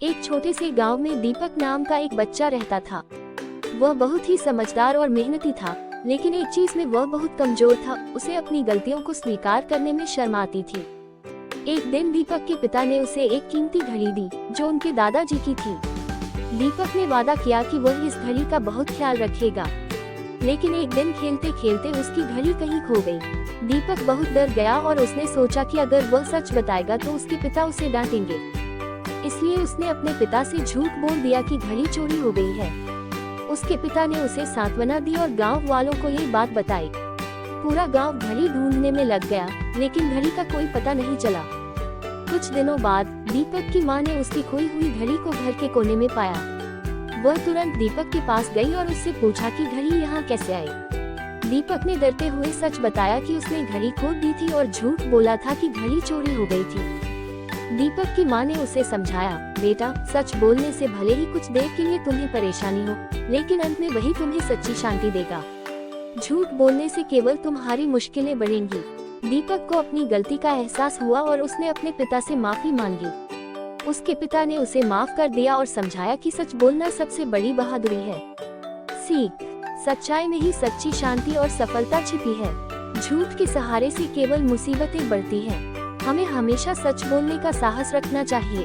एक छोटे से गांव में दीपक नाम का एक बच्चा रहता था। वह बहुत ही समझदार और मेहनती था, लेकिन एक चीज में वह बहुत कमजोर था। उसे अपनी गलतियों को स्वीकार करने में शर्म आती थी। एक दिन दीपक के पिता ने उसे एक कीमती घड़ी दी, जो उनके दादाजी की थी। दीपक ने वादा किया कि वह इस घड़ी का बहुत ख्याल रखेगा, लेकिन एक दिन खेलते खेलते उसकी घड़ी कहीं खो गई। दीपक बहुत डर गया और उसने सोचा कि अगर वह सच बताएगा तो उसके पिता उसे डांटेंगे। इसलिए उसने अपने पिता से झूठ बोल दिया कि घड़ी चोरी हो गई है। उसके पिता ने उसे सांत्वना दी और गांव वालों को ये बात बताई। पूरा गांव घड़ी ढूंढने में लग गया, लेकिन घड़ी का कोई पता नहीं चला। कुछ दिनों बाद दीपक की मां ने उसकी खोई हुई घड़ी को घर के कोने में पाया। वह तुरंत दीपक के पास गई और उससे पूछा कि घड़ी यहाँ कैसे आई। दीपक ने डरते हुए सच बताया कि उसने घड़ी खो दी थी और झूठ बोला था कि घड़ी चोरी हो गई थी। दीपक की मां ने उसे समझाया, बेटा, सच बोलने से भले ही कुछ देर के लिए तुम्हें परेशानी हो, लेकिन अंत में वही तुम्हें सच्ची शांति देगा। झूठ बोलने से केवल तुम्हारी मुश्किलें बढ़ेंगी। दीपक को अपनी गलती का एहसास हुआ और उसने अपने पिता से माफी मांगी। उसके पिता ने उसे माफ कर दिया और समझाया कि सच बोलना सबसे बड़ी बहादुरी है। सीख: सच्चाई में ही सच्ची शांति और सफलता छिपी है। झूठ के सहारे से केवल मुसीबतें बढ़ती हैं। हमें हमेशा सच बोलने का साहस रखना चाहिए।